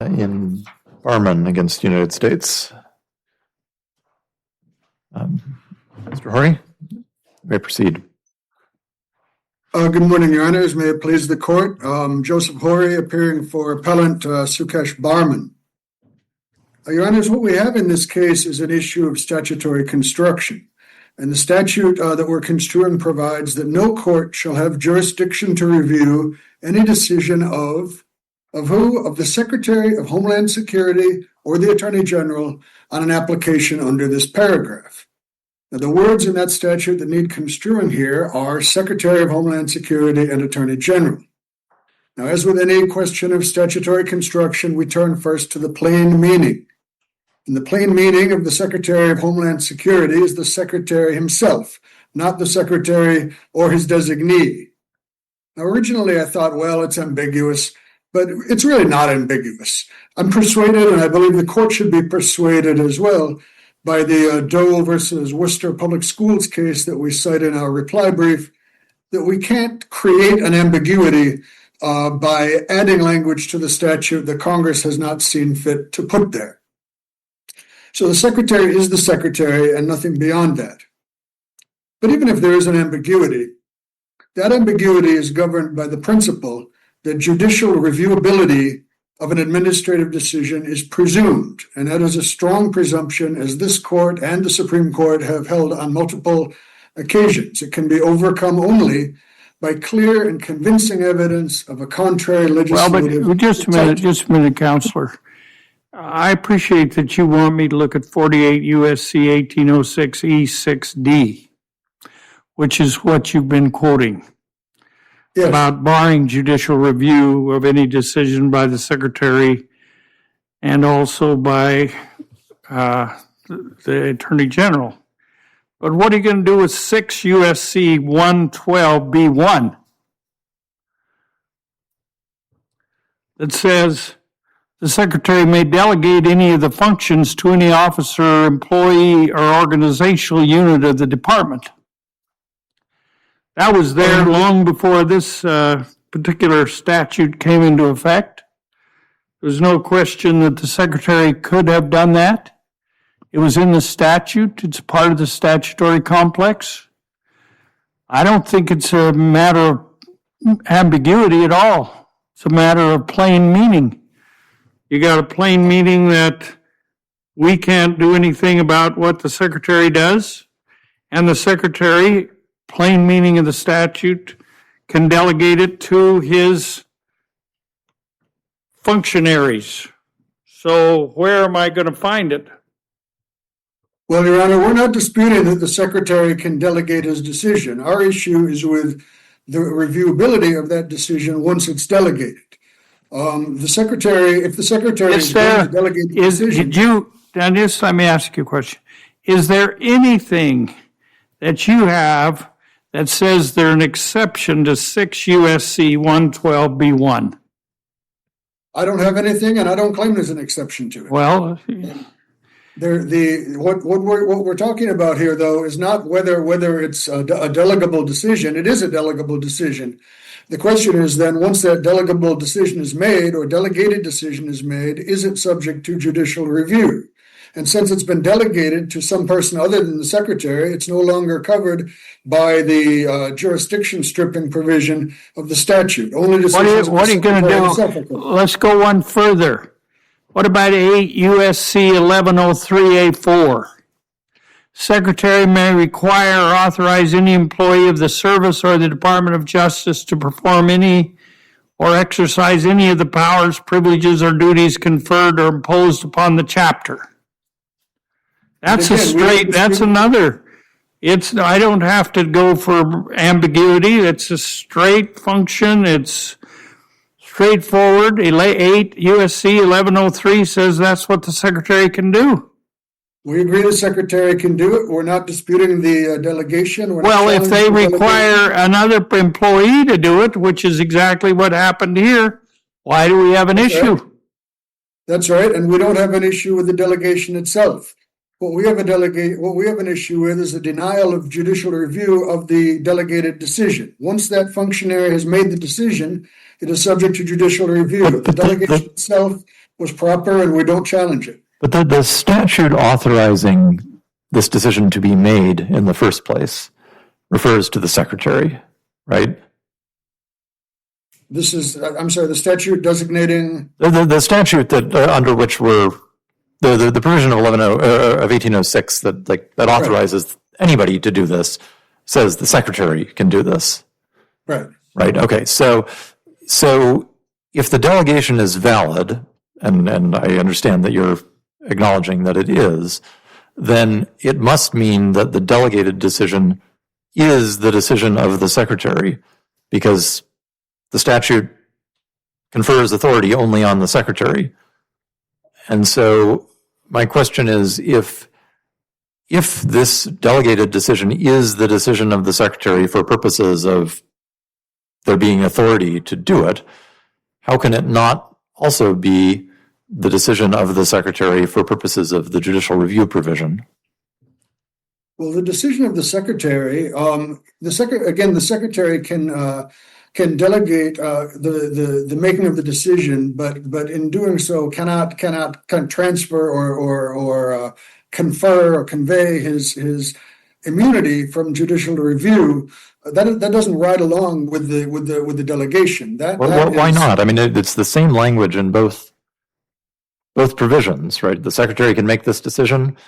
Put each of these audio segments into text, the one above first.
in Barman against the United States. Mr. Horry, you may proceed. Good morning, Your Honors. May it please the Court. Joseph Horry, appearing for Appellant Sukesh Barman. Your Honors, what we have in this case is an issue of statutory construction. And the statute that we're construing provides that no court shall have jurisdiction to review any decision of who? Of the Secretary of Homeland Security or the Attorney General on an application under this paragraph. Now, the words in that statute that need construing here are Secretary of Homeland Security and Attorney General. Now, as with any question of statutory construction, we turn first to the plain meaning. And the plain meaning of the Secretary of Homeland Security is the Secretary himself, not the Secretary or his designee. Now, originally I thought, well, it's ambiguous, but it's really not ambiguous. I'm persuaded, and I believe the Court should be persuaded as well, by the Doe versus Worcester Public Schools case that we cite in our reply brief, that we can't create an ambiguity by adding language to the statute that Congress has not seen fit to put there. So the Secretary is the Secretary and nothing beyond that. But even if there is an ambiguity, that ambiguity is governed by the principle that judicial reviewability of an administrative decision is presumed, and that is a strong presumption, as this Court and the Supreme Court have held on multiple occasions. It can be overcome only by clear and convincing evidence of a contrary legislative... Well, but just a minute, Counselor. I appreciate that you want me to look at 48 U.S.C. 1806 E6D, which is what you've been quoting. Yes. About barring judicial review of any decision by the Secretary and also by the Attorney General. But what are you going to do with 6 U.S.C. 112B1 that says the Secretary may delegate any of the functions to any officer, employee, or organizational unit of the department? That was there long before this particular statute came into effect. There's no question that the Secretary could have done that. It was in the statute. It's part of the statutory complex. I don't think it's a matter of ambiguity at all. It's a matter of plain meaning. You got a plain meaning that we can't do anything about what the Secretary does, and the Secretary, plain meaning of the statute, can delegate it to his functionaries. So where am I going to find it? Well, Your Honor, we're not disputing that the Secretary can delegate his decision. Our issue is with the reviewability of that decision once it's delegated. If the Secretary is going to delegate the decision... Just let me ask you a question. Is there anything that you have that says there's an exception to 6 U.S.C. 112B1? I don't have anything, and I don't claim there's an exception to it. Well, what we're talking about here, though, is not whether it's a delegable decision. It is a delegable decision. The question is then, once that delegable decision is made or delegated decision is made, is it subject to judicial review? And since it's been delegated to some person other than the Secretary, it's no longer covered by the jurisdiction stripping provision of the statute. Only decisions what are you going to do? Let's go one further. What about 8 U.S.C. 1103A4? Secretary may require or authorize any employee of the service or the Department of Justice to perform any or exercise any of the powers, privileges, or duties conferred or imposed upon the chapter. That's another. I don't have to go for ambiguity. It's a straight function. It's straightforward. 8 U.S.C. 1103 says that's what the Secretary can do. We agree the Secretary can do it. We're not disputing the delegation. Well, if they require another employee to do it, which is exactly what happened here, why do we have an issue? Right. That's right, and we don't have an issue with the delegation itself. What we have an issue with is the denial of judicial review of the delegated decision. Once that functionary has made the decision, it is subject to judicial review. The delegation itself was proper, and we don't challenge it. But the statute authorizing this decision to be made in the first place refers to the secretary, right? This is, I'm sorry, the statute designating. The statute that under which we're the provision of 1806 that authorizes anybody to do this says the secretary can do this. Right. Right. Okay. So if the delegation is valid, and I understand that you're acknowledging that it is, then it must mean that the delegated decision is the decision of the secretary, because the statute confers authority only on the secretary. And so my question is, if this delegated decision is the decision of the secretary for purposes of there being authority to do it, how can it not also be the decision of the secretary for purposes of the judicial review provision? Well, the decision of the secretary, the secretary can delegate the making of the decision, but in doing so cannot transfer or confer or convey his immunity from judicial review. That doesn't ride along with the delegation. Why not? I mean, it's the same language in both provisions, right? The secretary can make this decision.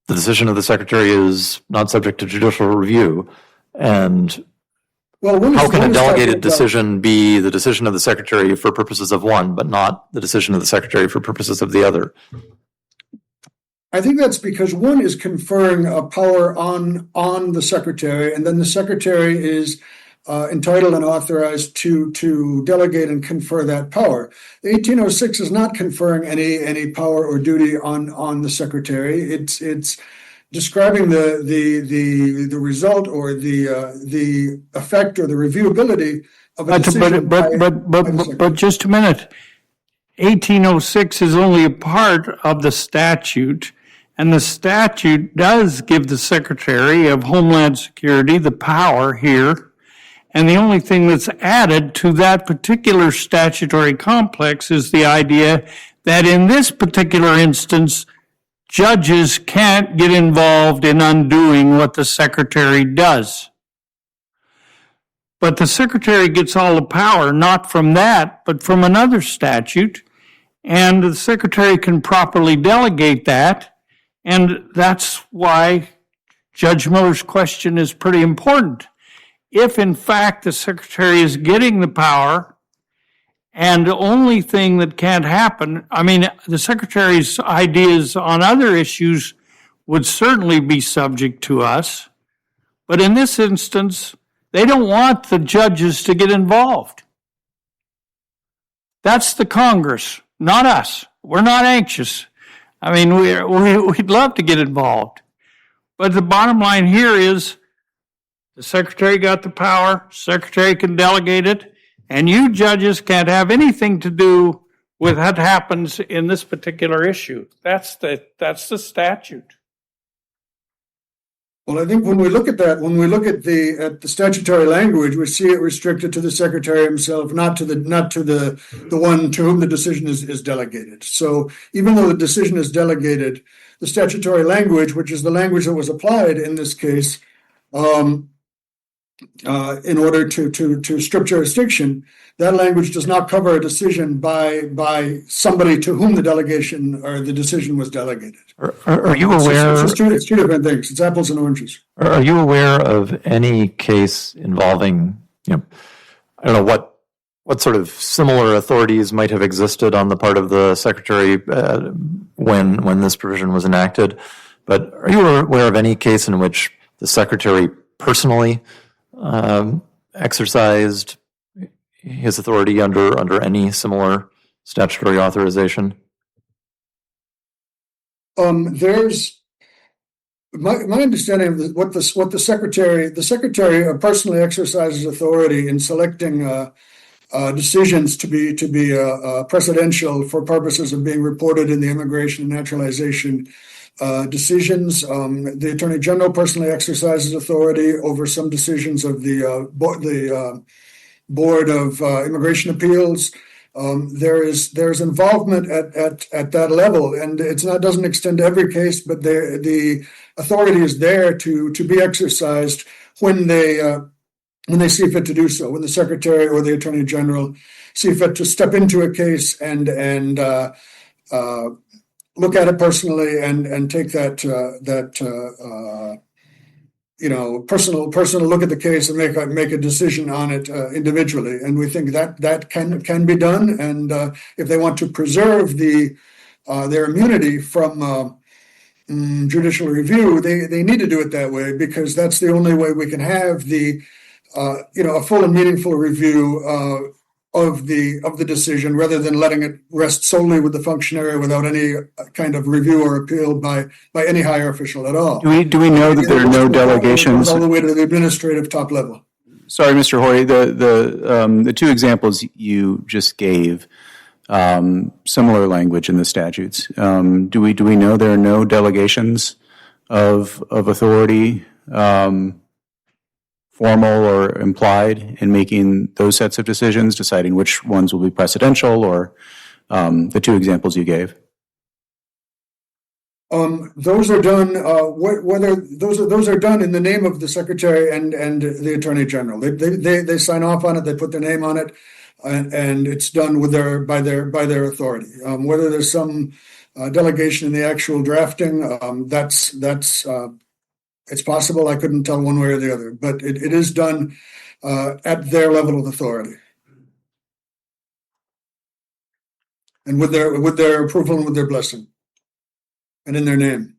The decision of the secretary is not subject to judicial review. And how can a delegated decision be the decision of the secretary for purposes of one, but not the decision of the secretary for purposes of the other? I think that's because one is conferring a power on the secretary, and then the secretary is entitled and authorized to delegate and confer that power. The 1806 is not conferring any power or duty on the secretary. It's describing the result or the effect or the reviewability of a decision. But just a minute. 1806 is only a part of the statute, and the statute does give the Secretary of Homeland Security the power here. And the only thing that's added to that particular statutory complex is the idea that in this particular instance, judges can't get involved in undoing what the secretary does. But the secretary gets all the power, not from that, but from another statute, and the secretary can properly delegate that, and that's why Judge Miller's question is pretty important. If, in fact, the secretary is getting the power, and the only thing that can't happen, I mean, the secretary's ideas on other issues would certainly be subject to us, but in this instance, they don't want the judges to get involved. That's the Congress, not us. We're not anxious. I mean, we'd love to get involved. But the bottom line here is the secretary got the power, secretary can delegate it, and you judges can't have anything to do with what happens in this particular issue. That's the statute. Well, I think when we look at that, when we look at the statutory language, we see it restricted to the secretary himself, not to the one to whom the decision is delegated. So even though the decision is delegated, the statutory language, which is the language that was applied in this case, in order to strip jurisdiction, that language does not cover a decision by somebody to whom the delegation or the decision was delegated. Are you aware? It's two different things. It's apples and oranges. Are you aware of any case involving, I don't know what sort of similar authorities might have existed on the part of the secretary when this provision was enacted? But are you aware of any case in which the secretary personally exercised his authority under any similar statutory authorization? There's my understanding of what the secretary personally exercises authority in selecting decisions to be precedential for purposes of being reported in the immigration and naturalization decisions. The Attorney General personally exercises authority over some decisions of the Board of Immigration Appeals. there's involvement at that level, and doesn't extend to every case, but the authority is there to be exercised when they see fit to do so, when the secretary or the attorney general see fit to step into a case and look at it personally and take that personal look at the case and make a decision on it individually. And we think that can be done. And if they want to preserve their immunity from judicial review, they need to do it that way, because that's the only way we can have a full and meaningful review of the decision, rather than letting it rest solely with the functionary without any kind of review or appeal by any higher official at all. Do we know that there are no delegations all the way to the administrative top level? Sorry, Mr. Horry, the two examples you just gave, similar language in the statutes. Do we know there are no delegations of authority, formal or implied, in making those sets of decisions, deciding which ones will be precedential, or the two examples you gave? Those are done. Whether those are done in the name of the secretary and the attorney general. They sign off on it. They put their name on it, and it's done by their authority. Whether there's some delegation in the actual drafting, that's it's possible. I couldn't tell one way or the other, but it is done at their level of authority, and with their approval and with their blessing, and in their name.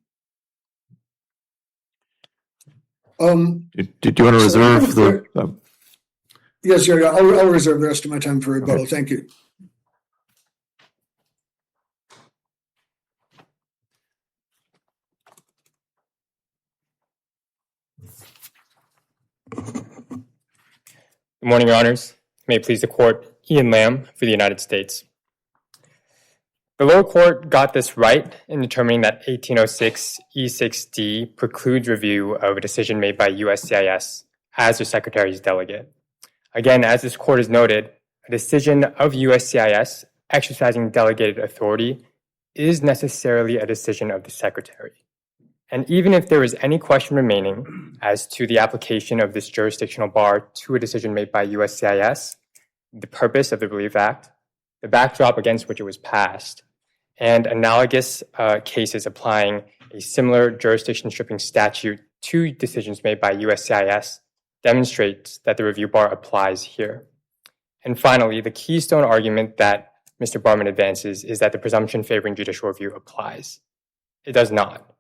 Do you want to reserve the? Yes, yeah. I'll reserve the rest of my time for rebuttal. Okay. Thank you. Good morning, Your Honors. May it please the Court, Ian Lamb for the United States. The lower court got this right in determining that 1806 E6D precludes review of a decision made by USCIS as the Secretary's delegate. Again, as this Court has noted, a decision of USCIS exercising delegated authority is necessarily a decision of the Secretary. And even if there is any question remaining as to the application of this jurisdictional bar to a decision made by USCIS, the purpose of the Relief Act, the backdrop against which it was passed, and analogous cases applying a similar jurisdiction stripping statute to decisions made by USCIS demonstrates that the review bar applies here. And finally, the keystone argument that Mr. Barman advances is that the presumption favoring judicial review applies. It does not.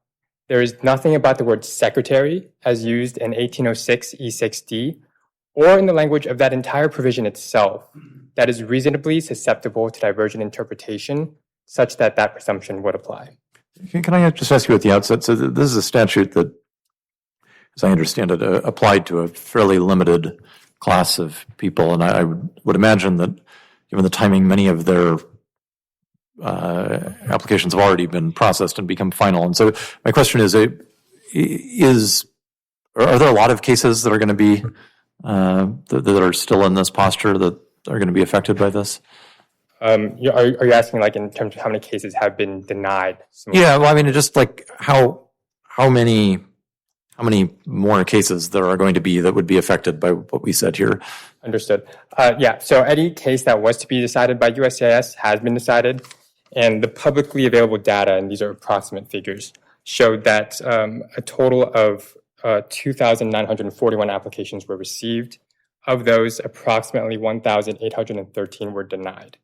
There is nothing about the word secretary as used in 1806 E6D or in the language of that entire provision itself that is reasonably susceptible to divergent interpretation such that that presumption would apply. Can I just ask you at the outset? So this is a statute that, as I understand it, applied to a fairly limited class of people, and I would imagine that, given the timing, many of their applications have already been processed and become final. And so my question is are there a lot of cases that are going to be that are still in this posture that are going to be affected by this? Are you asking, like, in terms of how many cases have been denied? Yeah, well, I mean, just like how many more cases there are going to be that would be affected by what we said here? Understood. Yeah, so any case that was to be decided by USCIS has been decided, and the publicly available data, and these are approximate figures, showed that a total of 2,941 applications were received. Of those, approximately 1,813 were denied.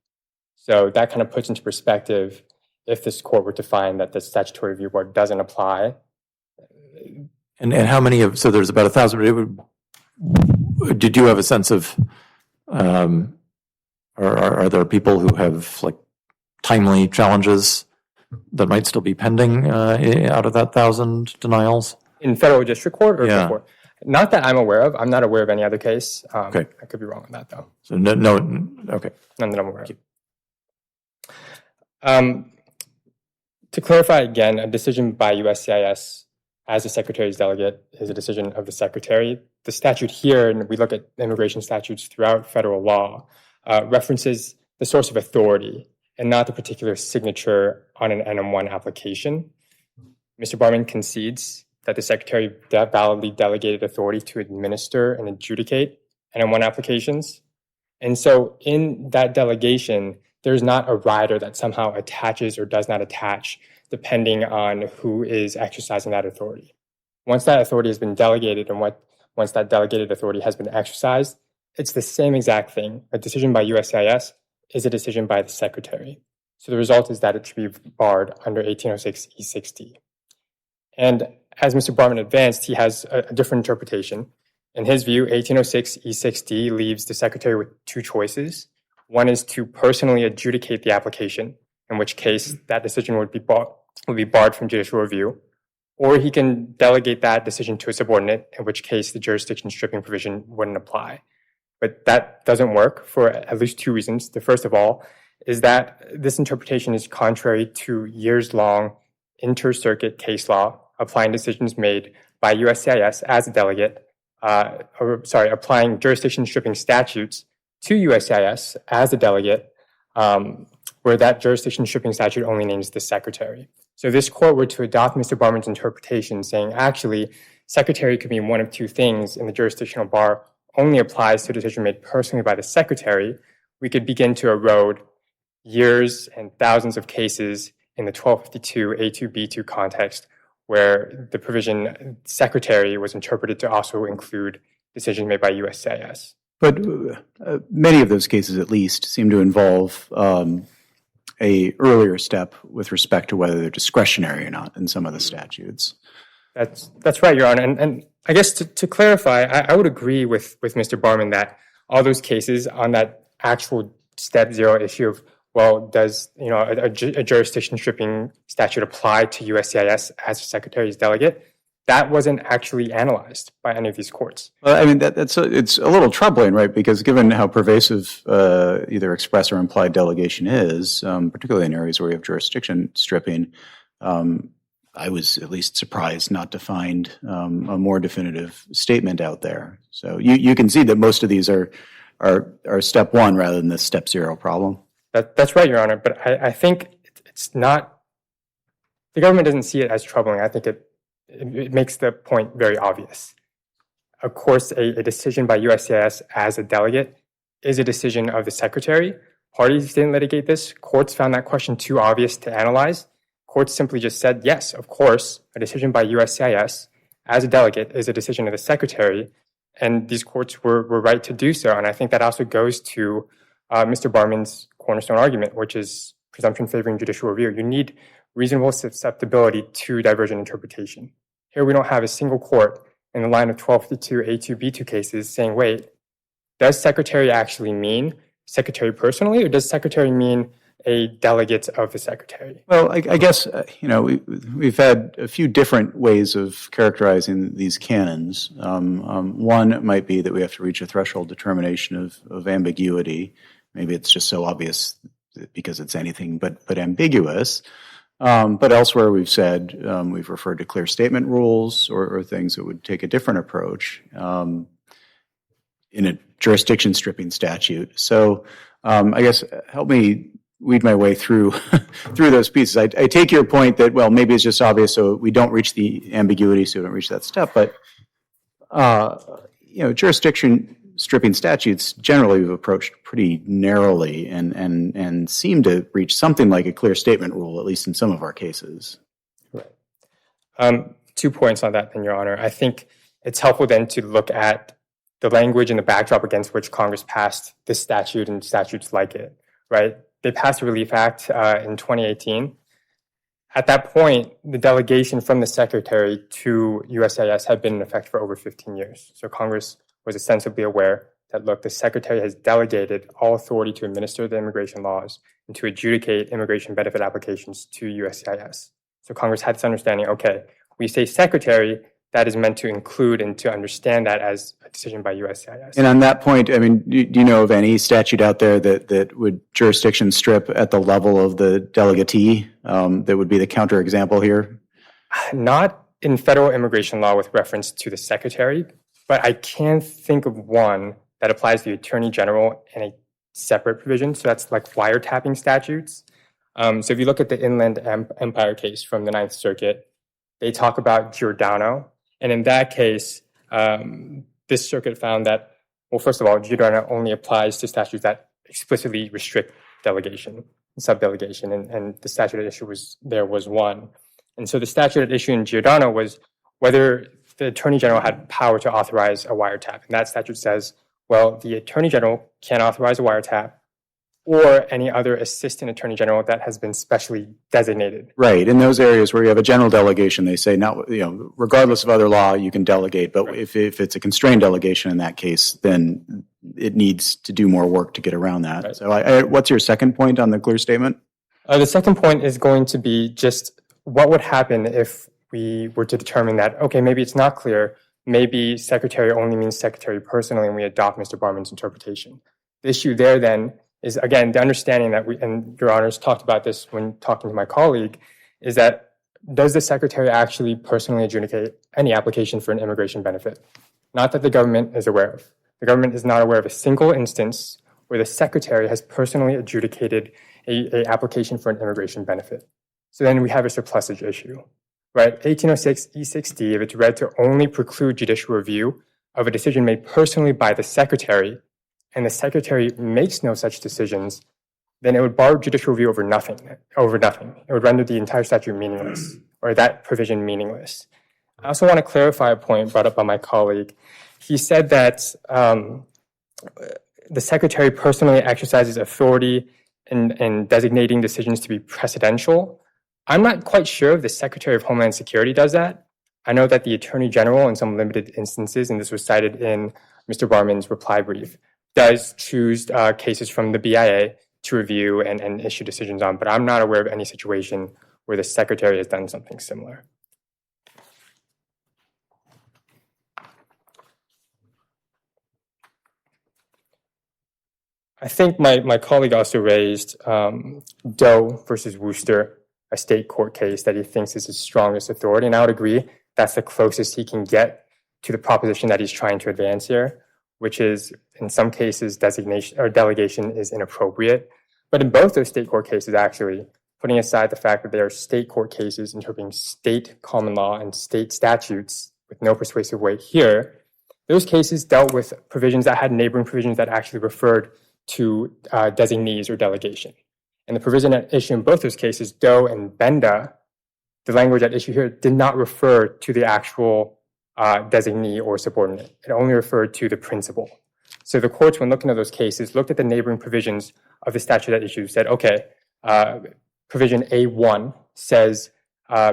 So that kind of puts into perspective, if this court were to find that the statutory review board doesn't apply. And how many of, so there's about 1,000, did you have a sense of, are there people who have, like, timely challenges that might still be pending out of that 1,000 denials? In federal district court or before? Not that I'm aware of. I'm not aware of any other case. Okay. I could be wrong on that, though. So no, okay. None that I'm aware of. To clarify again, a decision by USCIS as the Secretary's delegate is a decision of the Secretary. The statute here, and we look at immigration statutes throughout federal law, references the source of authority and not the particular signature on an NM1 application. Mr. Barman concedes that the Secretary validly delegated authority to administer and adjudicate NM1 applications. And so in that delegation, there's not a rider that somehow attaches or does not attach depending on who is exercising that authority. Once that authority has been delegated and once that delegated authority has been exercised, it's the same exact thing. A decision by USCIS is a decision by the Secretary. So the result is that it should be barred under 1806 E6D. And as Mr. Barman advanced, he has a different interpretation. In his view, 1806 E6D leaves the Secretary with two choices. One is to personally adjudicate the application, in which case that decision would be barred from judicial review, or he can delegate that decision to a subordinate, in which case the jurisdiction stripping provision wouldn't apply. But that doesn't work for at least two reasons. The first of all is that this interpretation is contrary to years-long inter-circuit case law applying decisions made by USCIS as a delegate, applying jurisdiction stripping statutes to USCIS as a delegate, where that jurisdiction stripping statute only names the Secretary. So if this court were to adopt Mr. Barman's interpretation saying, actually, Secretary could mean one of two things and the jurisdictional bar only applies to a decision made personally by the Secretary, we could begin to erode years and thousands of cases in the 1252 A2B2 context where the provision Secretary was interpreted to also include decisions made by USCIS. But many of those cases, at least, seem to involve a earlier step with respect to whether they're discretionary or not in some of the statutes. That's right, Your Honor. And I guess to clarify, I would agree with Mr. Barman that all those cases on that actual step zero issue of, well, does a jurisdiction stripping statute apply to USCIS as a Secretary's delegate? That wasn't actually analyzed by any of these courts. Well, I mean, it's a little troubling, right? Because given how pervasive either express or implied delegation is, particularly in areas where we have jurisdiction stripping, I was at least surprised not to find a more definitive statement out there. So you can see that most of these are step one rather than the step zero problem. That's right, Your Honor. But I think it's not. The government doesn't see it as troubling. I think it makes the point very obvious. Of course, a decision by USCIS as a delegate is a decision of the Secretary. Parties didn't litigate this. Courts found that question too obvious to analyze. Courts simply just said, yes, of course, a decision by USCIS as a delegate is a decision of the Secretary, and these courts were right to do so. And I think that also goes to Mr. Barman's cornerstone argument, which is presumption favoring judicial review. You need reasonable susceptibility to divergent interpretation. Here we don't have a single court in the line of 1252 A2B2 cases saying, wait, does Secretary actually mean Secretary personally, or does Secretary mean a delegate of the Secretary? Well, I guess, we've had a few different ways of characterizing these canons. One might be that we have to reach a threshold determination of ambiguity. Maybe it's just so obvious because it's anything but ambiguous. But elsewhere we've said, we've referred to clear statement rules or things that would take a different approach in a jurisdiction stripping statute. So I guess help me weed my way through those pieces. I take your point that, well, maybe it's just obvious, so we don't reach the ambiguity, so we don't reach that step. But jurisdiction stripping statutes generally we've approached pretty narrowly and seem to reach something like a clear statement rule, at least in some of our cases. Right. 2 points on that, then, Your Honor. I think it's helpful then to look at the language and the backdrop against which Congress passed this statute and statutes like it, right? They passed the Relief Act in 2018. At that point, the delegation from the Secretary to USCIS had been in effect for over 15 years. So Congress was ostensibly aware that, look, the Secretary has delegated all authority to administer the immigration laws and to adjudicate immigration benefit applications to USCIS. So Congress had this understanding, okay, we say Secretary, that is meant to include and to understand that as a decision by USCIS. And on that point, I mean, do you know of any statute out there that would jurisdiction strip at the level of the delegatee that would be the counterexample here? Not in federal immigration law with reference to the Secretary, but I can think of one that applies to the Attorney General in a separate provisions. So that's like wiretapping statutes. So if you look at the Inland Empire case from the Ninth Circuit, they talk about Giordano. And in that case, this circuit found that, well, first of all, Giordano only applies to statutes that explicitly restrict delegation, subdelegation, and the statute at issue was one. And so the statute at issue in Giordano was whether the Attorney General had power to authorize a wiretap. And that statute says, well, the Attorney General can authorize a wiretap or any other Assistant Attorney General that has been specially designated. Right. In those areas where you have a general delegation, they say, now, regardless of other law, you can delegate. But if it's a constrained delegation in that case, then it needs to do more work to get around that. Right. So what's your second point on the clear statement? The second point is going to be just what would happen if we were to determine that, okay, maybe it's not clear. Maybe secretary only means secretary personally, and we adopt Mr. Barman's interpretation. The issue there then is, again, the understanding that and Your Honors talked about this when talking to my colleague, is that does the secretary actually personally adjudicate any application for an immigration benefit? Not that the government is aware of. The government is not aware of a single instance where the secretary has personally adjudicated a application for an immigration benefit. So then we have a surplusage issue, right? 1806 E6D, if it's read to only preclude judicial review of a decision made personally by the secretary, and the secretary makes no such decisions, then it would bar judicial review over nothing. It would render the entire statute meaningless, or that provision meaningless. I also want to clarify a point brought up by my colleague. He said that the secretary personally exercises authority in designating decisions to be precedential. I'm not quite sure if the Secretary of Homeland Security does that. I know that the Attorney General, in some limited instances, and this was cited in Mr. Barman's reply brief, does choose cases from the BIA to review and issue decisions on, but I'm not aware of any situation where the Secretary has done something similar. I think my colleague also raised Doe versus Worcester, a state court case that he thinks is his strongest authority, and I would agree that's the closest he can get to the proposition that he's trying to advance here, which is, in some cases, designation or delegation is inappropriate. But in both those state court cases, actually, putting aside the fact that they are state court cases interpreting state common law and state statutes with no persuasive weight here, those cases dealt with provisions that had neighboring provisions that actually referred to designees or delegation. And the provision at issue in both those cases, Doe and Benda, the language at issue here did not refer to the actual designee or subordinate. It only referred to the principal. So the courts, when looking at those cases, looked at the neighboring provisions of the statute at issue, said, okay, provision A1 says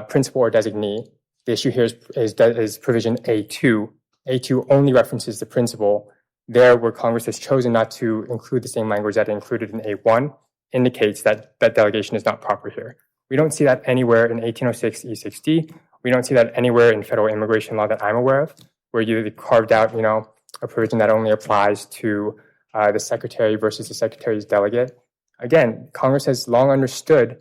principal or designee. The issue here is provision A2. A2 only references the principal. There, where Congress has chosen not to include the same language that it included in A1, indicates that delegation is not proper here. We don't see that anywhere in 1806 E6D. We don't see that anywhere in federal immigration law that I'm aware of, where you carved out, a provision that only applies to the secretary versus the secretary's delegate. Again, Congress has long understood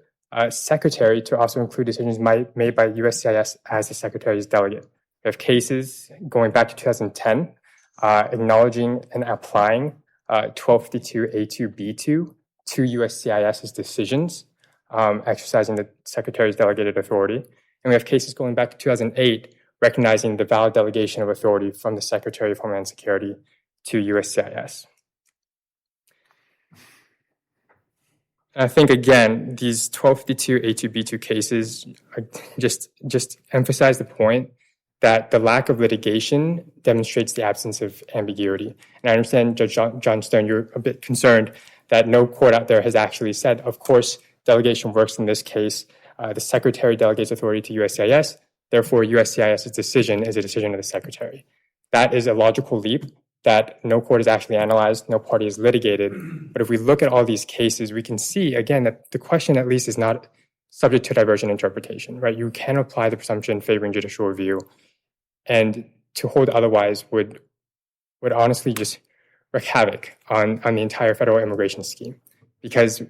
secretary to also include decisions made by USCIS as the secretary's delegate. We have cases going back to 2010 acknowledging and applying 1252 A2B2 to USCIS's decisions, exercising the secretary's delegated authority. And we have cases going back to 2008 recognizing the valid delegation of authority from the Secretary of Homeland Security to USCIS. And I think, again, these 1252 A2B2 cases just emphasize the point that the lack of litigation demonstrates the absence of ambiguity. And I understand, Judge Johnstone, you're a bit concerned that no court out there has actually said, of course, delegation works in this case. The Secretary delegates authority to USCIS. Therefore, USCIS's decision is a decision of the Secretary. That is a logical leap that no court has actually analyzed, no party has litigated. But if we look at all these cases, we can see, again, that the question at least is not subject to divergent interpretation, right? You can apply the presumption favoring judicial review, and to hold otherwise would honestly just wreak havoc on the entire federal immigration scheme. Because,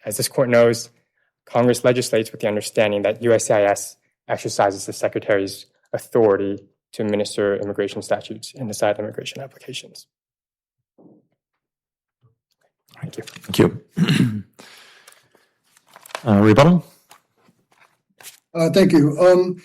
as this court knows, Congress legislates with the understanding that USCIS exercises the Secretary's authority to administer immigration statutes and decide immigration applications. Thank you. Thank you. Rebuttal? Thank you.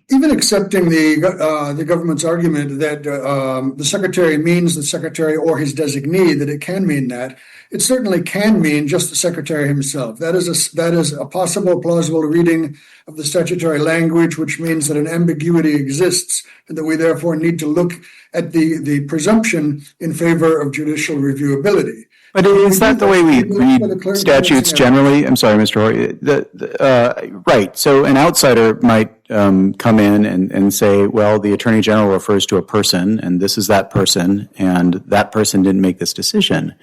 Even accepting the government's argument that the secretary means the secretary or his designee, that it can mean that, it certainly can mean just the secretary himself. That is a possible, plausible reading of the statutory language, which means that an ambiguity exists and that we therefore need to look at the presumption in favor of judicial reviewability. But is that the way we read statutes generally? I'm sorry, Mr. Hoy. Right. So an outsider might come in and say, well, the Attorney General refers to a person, and this is that person, and that person didn't make this decision.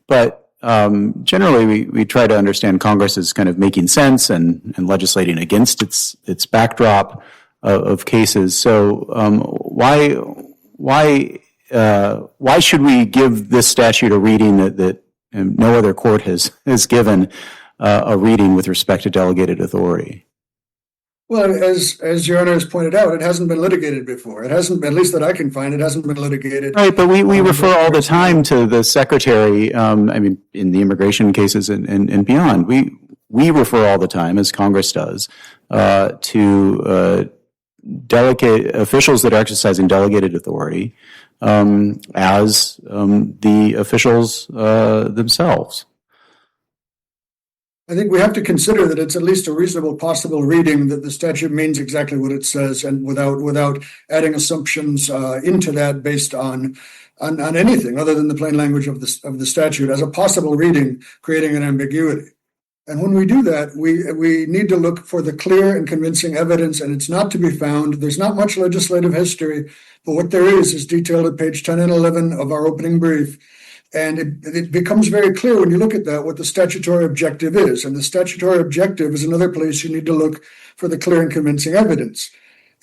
But generally, we try to understand Congress as kind of making sense and legislating against its backdrop of cases. So why should we give this statute a reading that no other court has given a reading with respect to delegated authority? Well, as Your Honor has pointed out, it hasn't been litigated before. It hasn't, at least that I can find, it hasn't been litigated. Right, but we refer all the time to the secretary, in the immigration cases and beyond. We refer all the time, as Congress does, to delegate officials that are exercising delegated authority as the officials themselves. I think we have to consider that it's at least a reasonable possible reading that the statute means exactly what it says, and without adding assumptions into that based on anything other than the plain language of the statute as a possible reading, creating an ambiguity. And when we do that, we need to look for the clear and convincing evidence, and it's not to be found. There's not much legislative history, but what there is detailed at page 10 and 11 of our opening brief. And it becomes very clear when you look at that what the statutory objective is. And the statutory objective is another place you need to look for the clear and convincing evidence.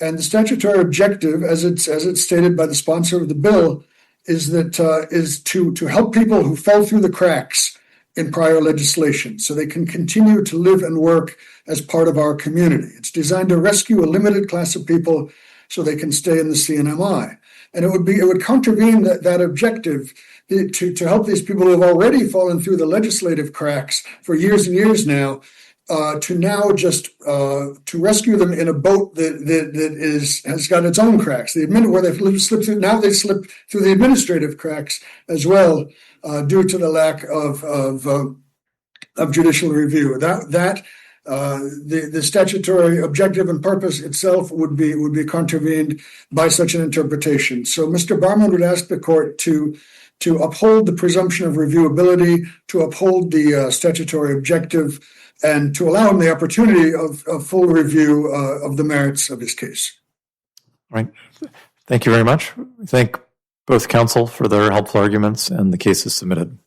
And the statutory objective, as it's stated by the sponsor of the bill, is to help people who fell through the cracks in prior legislation so they can continue to live and work as part of our community. It's designed to rescue a limited class of people so they can stay in the CNMI. And it would contravene that objective to help these people who have already fallen through the legislative cracks for years and years now, to now just to rescue them in a boat that has got its own cracks. Where they've slipped through, now they slip through the administrative cracks as well, due to the lack of judicial review. The statutory objective and purpose itself would be contravened by such an interpretation. So Mr. Barman would ask the court to uphold the presumption of reviewability, to uphold the statutory objective, and to allow him the opportunity of full review of the merits of his case. All right. Thank you very much. We thank both counsel for their helpful arguments, and the case is submitted.